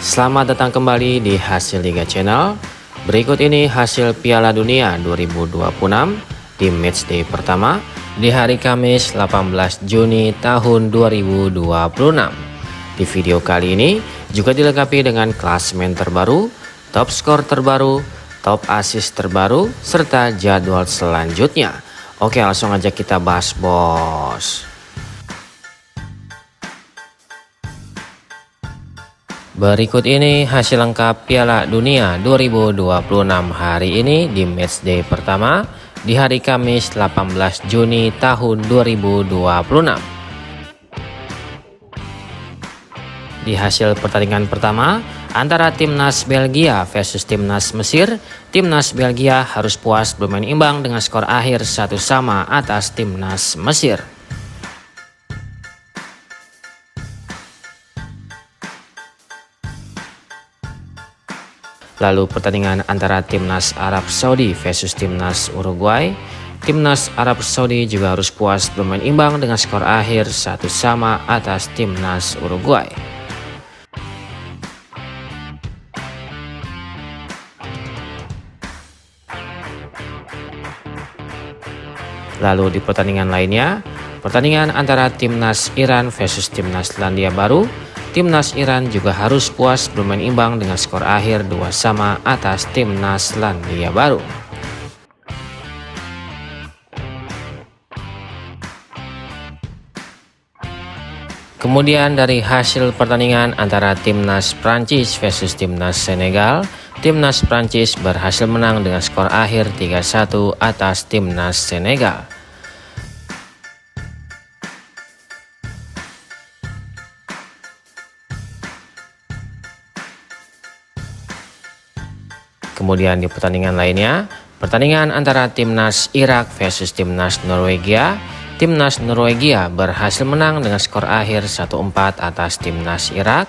Selamat datang kembali di Hasil Liga Channel. Berikut ini hasil Piala Dunia 2026 di matchday pertama di hari Kamis 18 Juni tahun 2026. Di video kali ini juga dilengkapi dengan klasemen terbaru, top skor terbaru, top assist terbaru, serta jadwal selanjutnya. Oke, langsung aja kita bahas, bos. Berikut ini hasil lengkap Piala Dunia 2026 hari ini di matchday pertama di hari Kamis 18 Juni tahun 2026. Di hasil pertandingan pertama antara timnas Belgia versus timnas Mesir, timnas Belgia harus puas bermain imbang dengan skor akhir 1-1 atas timnas Mesir. Lalu pertandingan antara timnas Arab Saudi versus timnas Uruguay, timnas Arab Saudi juga harus puas bermain imbang dengan skor akhir 1-1 atas timnas Uruguay. Lalu di pertandingan lainnya, pertandingan antara timnas Iran versus timnas Selandia Baru, timnas Iran juga harus puas bermain imbang dengan skor akhir 2-2 atas timnas Selandia Baru. Kemudian dari hasil pertandingan antara timnas Prancis versus timnas Senegal, timnas Prancis berhasil menang dengan skor akhir 3-1 atas timnas Senegal. Kemudian di pertandingan lainnya, pertandingan antara timnas Irak versus timnas Norwegia, timnas Norwegia berhasil menang dengan skor akhir 1-4 atas timnas Irak.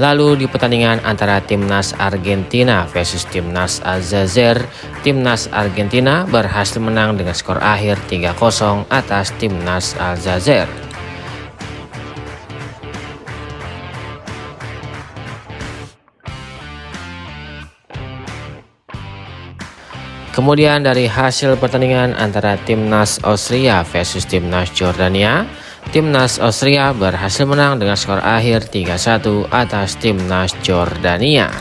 Lalu di pertandingan antara timnas Argentina versus timnas Aljazair, timnas Argentina berhasil menang dengan skor akhir 3-0 atas timnas Aljazair. Kemudian dari hasil pertandingan antara timnas Austria versus timnas Jordania, timnas Austria berhasil menang dengan skor akhir 3-1 atas timnas Jordania.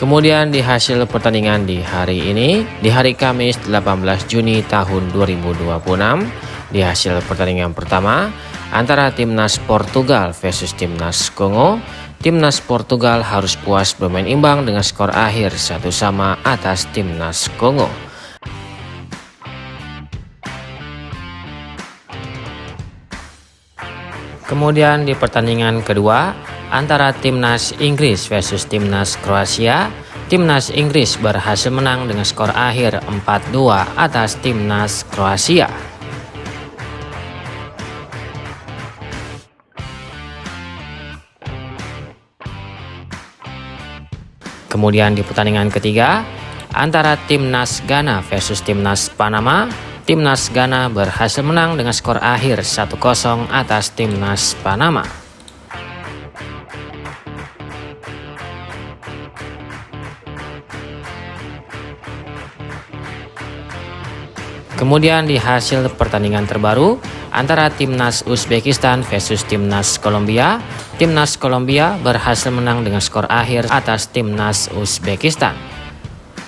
Kemudian di hasil pertandingan di hari ini, di hari Kamis 18 Juni tahun 2026, di hasil pertandingan pertama antara timnas Portugal versus timnas Kongo, timnas Portugal harus puas bermain imbang dengan skor akhir 1-1 atas timnas Kongo. Kemudian di pertandingan kedua antara timnas Inggris versus timnas Kroasia, timnas Inggris berhasil menang dengan skor akhir 4-2 atas timnas Kroasia. Kemudian di pertandingan ketiga antara timnas Ghana versus timnas Panama, timnas Ghana berhasil menang dengan skor akhir 1-0 atas timnas Panama. Kemudian di hasil pertandingan terbaru antara timnas Uzbekistan versus timnas Kolombia, timnas Kolombia berhasil menang dengan skor akhir atas timnas Uzbekistan.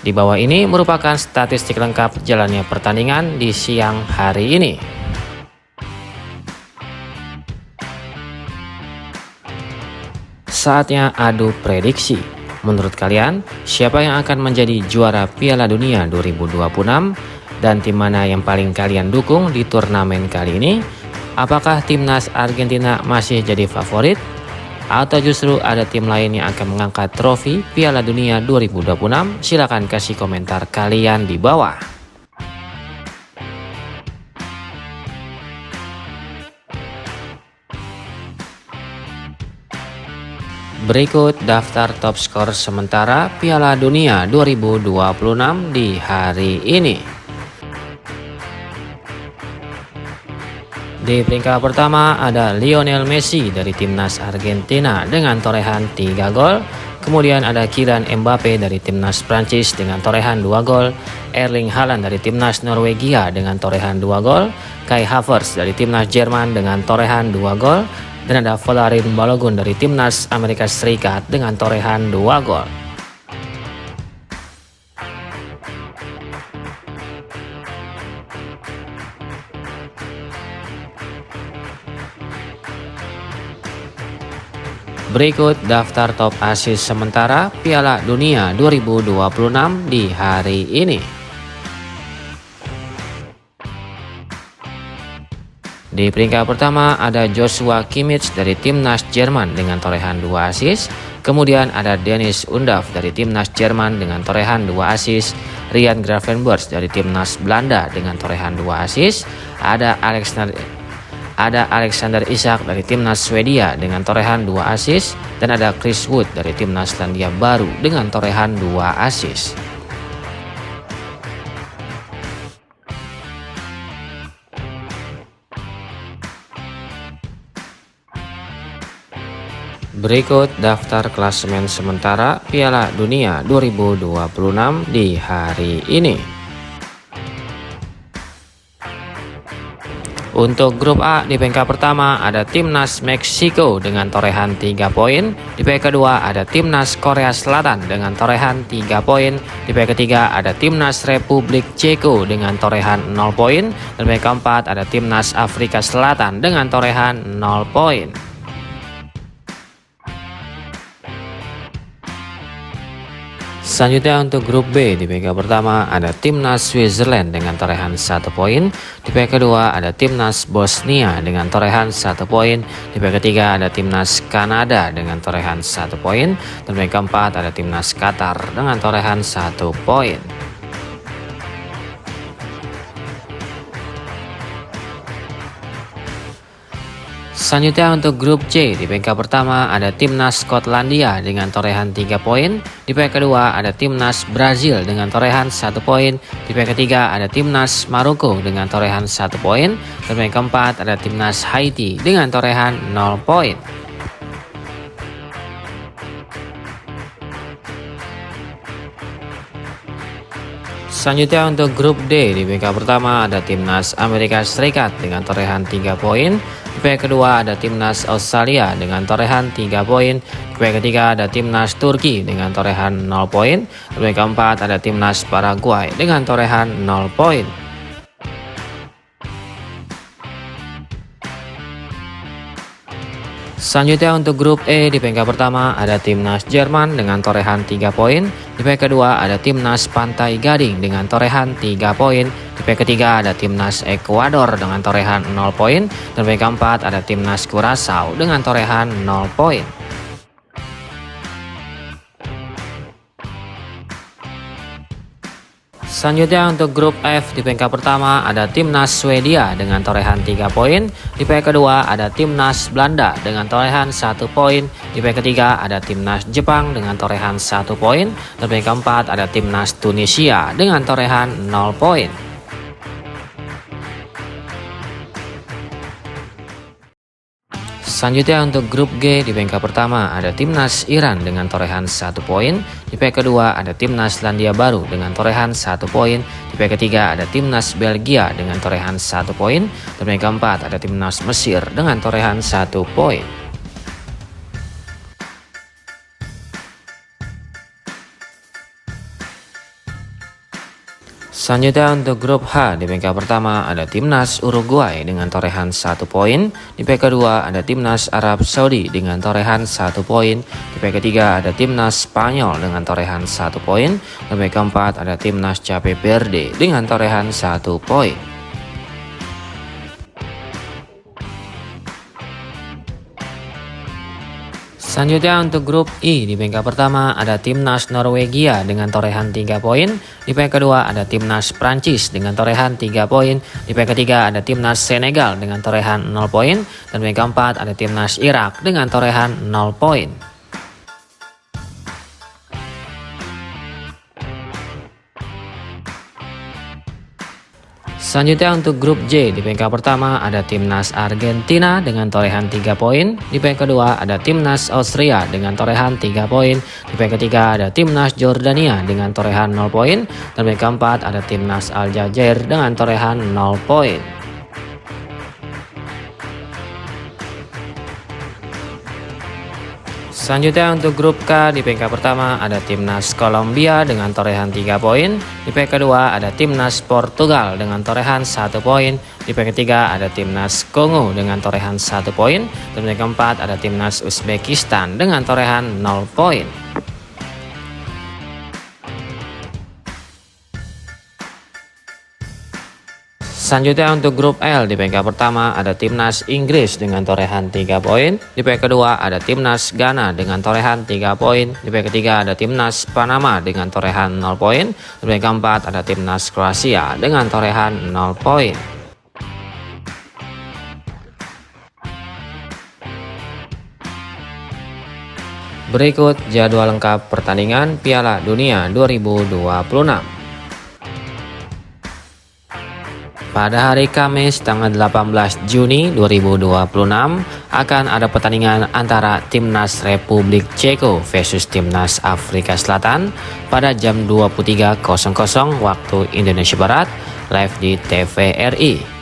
Di bawah ini merupakan statistik lengkap jalannya pertandingan di siang hari ini. Saatnya adu prediksi. Menurut kalian, siapa yang akan menjadi juara Piala Dunia 2026? Dan tim mana yang paling kalian dukung di turnamen kali ini? Apakah timnas Argentina masih jadi favorit? Atau justru ada tim lain yang akan mengangkat trofi Piala Dunia 2026? Silahkan kasih komentar kalian di bawah. Berikut daftar top skor sementara Piala Dunia 2026 di hari ini. Di peringkat pertama ada Lionel Messi dari timnas Argentina dengan torehan 3 gol. Kemudian ada Kylian Mbappe dari timnas Prancis dengan torehan 2 gol. Erling Haaland dari timnas Norwegia dengan torehan 2 gol. Kai Havertz dari timnas Jerman dengan torehan 2 gol. Dan ada Folarin Balogun dari timnas Amerika Serikat dengan torehan 2 gol. Berikut daftar top assist sementara Piala Dunia 2026 di hari ini. Di peringkat pertama ada Joshua Kimmich dari timnas Jerman dengan torehan 2 assist. Kemudian ada Dennis Undav dari timnas Jerman dengan torehan 2 assist. Ryan Gravenberch dari timnas Belanda dengan torehan 2 assist. Ada Alexander Isak dari timnas Swedia dengan torehan 2 assist. Dan ada Chris Wood dari timnas Selandia Baru dengan torehan 2 assist. Berikut daftar klasemen sementara Piala Dunia 2026 di hari ini. Untuk grup A di peringkat pertama ada timnas Meksiko dengan torehan 3 poin. Di peringkat kedua ada timnas Korea Selatan dengan torehan 3 poin. Di peringkat ketiga ada timnas Republik Ceko dengan torehan 0 poin. Dan peringkat keempat ada timnas Afrika Selatan dengan torehan 0 poin. Selanjutnya untuk grup B di peringkat pertama ada timnas Switzerland dengan torehan 1 poin. Di peringkat kedua ada timnas Bosnia dengan torehan 1 poin. Di peringkat ketiga ada timnas Kanada dengan torehan 1 poin. Dan peringkat keempat ada timnas Qatar dengan torehan 1 poin. Selanjutnya untuk grup C di peringkat pertama ada timnas Skotlandia dengan torehan 3 poin. Di peringkat kedua ada timnas Brazil dengan torehan 1 poin. Di peringkat ketiga ada timnas Maroko dengan torehan 1 poin. Dan peringkat keempat ada timnas Haiti dengan torehan 0 poin. Selanjutnya untuk grup D di peringkat pertama ada timnas Amerika Serikat dengan torehan 3 poin. Di peringkat kedua ada timnas Australia dengan torehan 3 poin. Di peringkat ketiga ada timnas Turki dengan torehan 0 poin. Di peringkat keempat ada timnas Paraguay dengan torehan 0 poin. Selanjutnya untuk grup E di peringkat pertama ada timnas Jerman dengan torehan 3 poin. Di peringkat kedua ada timnas Pantai Gading dengan torehan 3 poin. Di peringkat ketiga ada timnas Ekuador dengan torehan 0 poin. Dan peringkat keempat ada timnas Curaçao dengan torehan 0 poin. Selanjutnya untuk grup F di peringkat pertama ada timnas Swedia dengan torehan 3 poin. Di peringkat kedua ada timnas Belanda dengan torehan 1 poin. Di peringkat ketiga ada timnas Jepang dengan torehan 1 poin. Dan peringkat keempat ada timnas Tunisia dengan torehan 0 poin. Selanjutnya untuk grup G di peringkat pertama ada timnas Iran dengan torehan 1 poin. Di peringkat kedua ada timnas Selandia Baru dengan torehan 1 poin. Di peringkat ketiga ada timnas Belgia dengan torehan 1 poin. Dan peringkat keempat ada timnas Mesir dengan torehan 1 poin. Selanjutnya untuk grup H di peringkat pertama ada timnas Uruguay dengan torehan 1 poin. Di peringkat kedua ada timnas Arab Saudi dengan torehan 1 poin. Di peringkat ketiga ada timnas Spanyol dengan torehan 1 poin. Dan peringkat keempat ada timnas Cape Verde dengan torehan 1 poin. Selanjutnya untuk grup I di peringkat pertama ada timnas Norwegia dengan torehan 3 poin. Di peringkat kedua ada timnas Prancis dengan torehan 3 poin. Di peringkat ketiga ada timnas Senegal dengan torehan 0 poin. Dan peringkat keempat ada timnas Irak dengan torehan 0 poin. Selanjutnya untuk grup J, di peringkat pertama ada timnas Argentina dengan torehan 3 poin. Di peringkat kedua ada timnas Austria dengan torehan 3 poin. Di peringkat ketiga ada timnas Jordania dengan torehan 0 poin. Dan peringkat keempat ada timnas Aljazair dengan torehan 0 poin. Selanjutnya untuk grup K, di peringkat pertama ada timnas Kolombia dengan torehan 3 poin. Di peringkat kedua ada timnas Portugal dengan torehan 1 poin. Di peringkat ketiga ada timnas Kongo dengan torehan 1 poin. Dan peringkat keempat ada timnas Uzbekistan dengan torehan 0 poin. Selanjutnya untuk grup L, di peringkat pertama ada timnas Inggris dengan torehan 3 poin. Di peringkat kedua ada timnas Ghana dengan torehan 3 poin. Di peringkat ketiga ada timnas Panama dengan torehan 0 poin. Di peringkat keempat ada timnas Kroasia dengan torehan 0 poin. Berikut jadwal lengkap pertandingan Piala Dunia 2026. Pada hari Kamis tanggal 18 Juni 2026 akan ada pertandingan antara Timnas Republik Ceko versus Timnas Afrika Selatan pada jam 23.00 waktu Indonesia Barat, live di TVRI.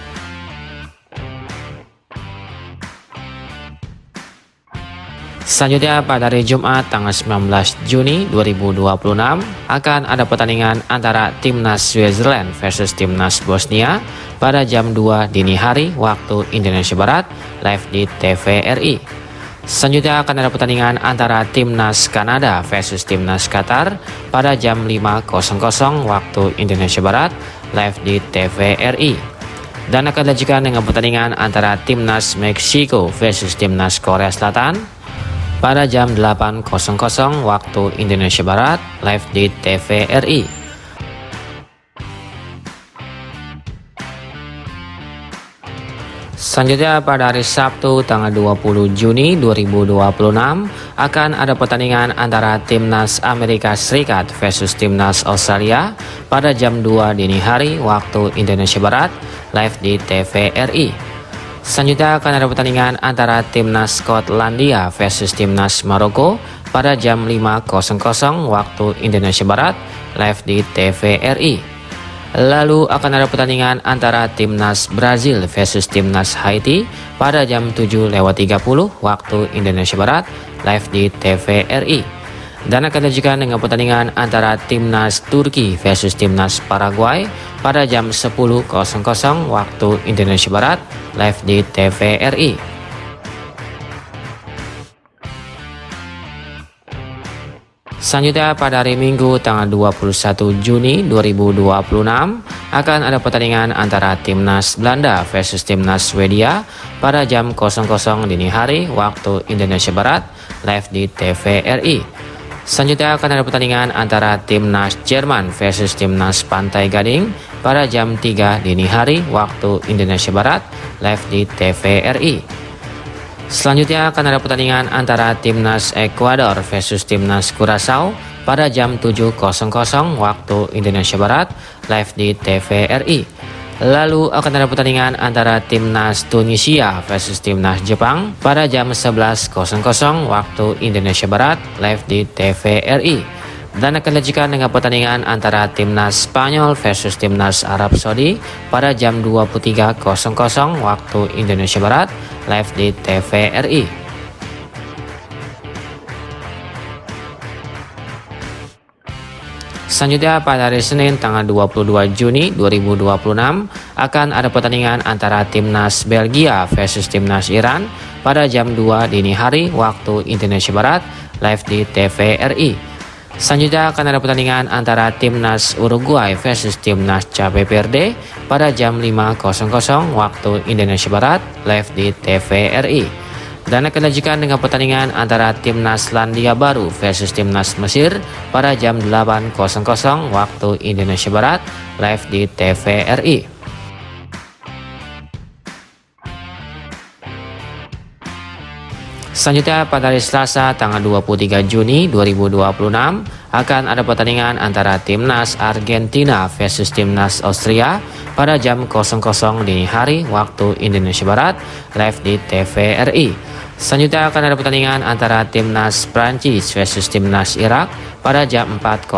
Selanjutnya pada hari Jumat tanggal 19 Juni 2026 akan ada pertandingan antara Timnas Switzerland versus Timnas Bosnia pada jam 2 dini hari waktu Indonesia Barat, live di TVRI. Selanjutnya akan ada pertandingan antara Timnas Kanada versus Timnas Qatar pada jam 5.00 waktu Indonesia Barat, live di TVRI. Dan akan dilanjutkan dengan pertandingan antara Timnas Meksiko versus Timnas Korea Selatan pada jam 8.00 waktu Indonesia Barat, live di TVRI. Selanjutnya pada hari Sabtu tanggal 20 Juni 2026 akan ada pertandingan antara Timnas Amerika Serikat versus Timnas Australia pada jam 2 dini hari waktu Indonesia Barat, live di TVRI. Selanjutnya akan ada pertandingan antara Timnas Skotlandia versus Timnas Maroko pada jam 5.00 waktu Indonesia Barat, live di TVRI. Lalu akan ada pertandingan antara Timnas Brazil versus Timnas Haiti pada jam 7.30 waktu Indonesia Barat, live di TVRI. Dan akan dilanjutkan dengan pertandingan antara Timnas Turki versus Timnas Paraguay pada jam 10.00 waktu Indonesia Barat, live di TVRI. Selanjutnya pada hari Minggu tanggal 21 Juni 2026 akan ada pertandingan antara Timnas Belanda versus Timnas Swedia pada jam 00.00 dini hari waktu Indonesia Barat, live di TVRI. Selanjutnya akan ada pertandingan antara Timnas Jerman versus Timnas Pantai Gading pada jam 3 dini hari waktu Indonesia Barat, live di TVRI. Selanjutnya akan ada pertandingan antara Timnas Ekuador versus Timnas Curaçao pada jam 7.00 waktu Indonesia Barat, live di TVRI. Lalu akan ada pertandingan antara Timnas Tunisia versus Timnas Jepang pada jam 11.00 waktu Indonesia Barat, live di TVRI. Dan akan dilanjutkan dengan pertandingan antara Timnas Spanyol versus Timnas Arab Saudi pada jam 23.00 waktu Indonesia Barat, live di TVRI. Selanjutnya pada hari Senin tanggal 22 Juni 2026 akan ada pertandingan antara Timnas Belgia versus Timnas Iran pada jam 2 dini hari waktu Indonesia Barat, live di TVRI. Selanjutnya akan ada pertandingan antara Timnas Uruguay versus Timnas Cape Verde pada jam 5.00 waktu Indonesia Barat, live di TVRI. Dan akan dilanjutkan dengan pertandingan antara Timnas Selandia Baru versus Timnas Mesir pada jam 8.00 waktu Indonesia Barat, live di TVRI. Selanjutnya pada hari Selasa tanggal 23 Juni 2026 akan ada pertandingan antara timnas Argentina versus timnas Austria pada jam 00 dini hari waktu Indonesia Barat, live di TVRI. Selanjutnya akan ada pertandingan antara timnas Prancis versus timnas Irak pada jam 4.00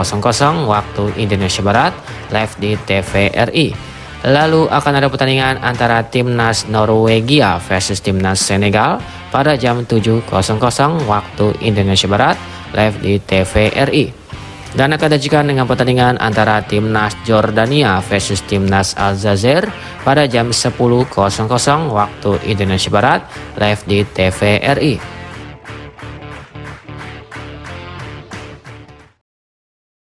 waktu Indonesia Barat, live di TVRI. Lalu akan ada pertandingan antara timnas Norwegia versus timnas Senegal pada jam 7.00 waktu Indonesia Barat, live di TVRI. Dan akan disajikan dengan pertandingan antara timnas Jordania versus timnas Aljazair pada jam 10.00 waktu Indonesia Barat, live di TVRI.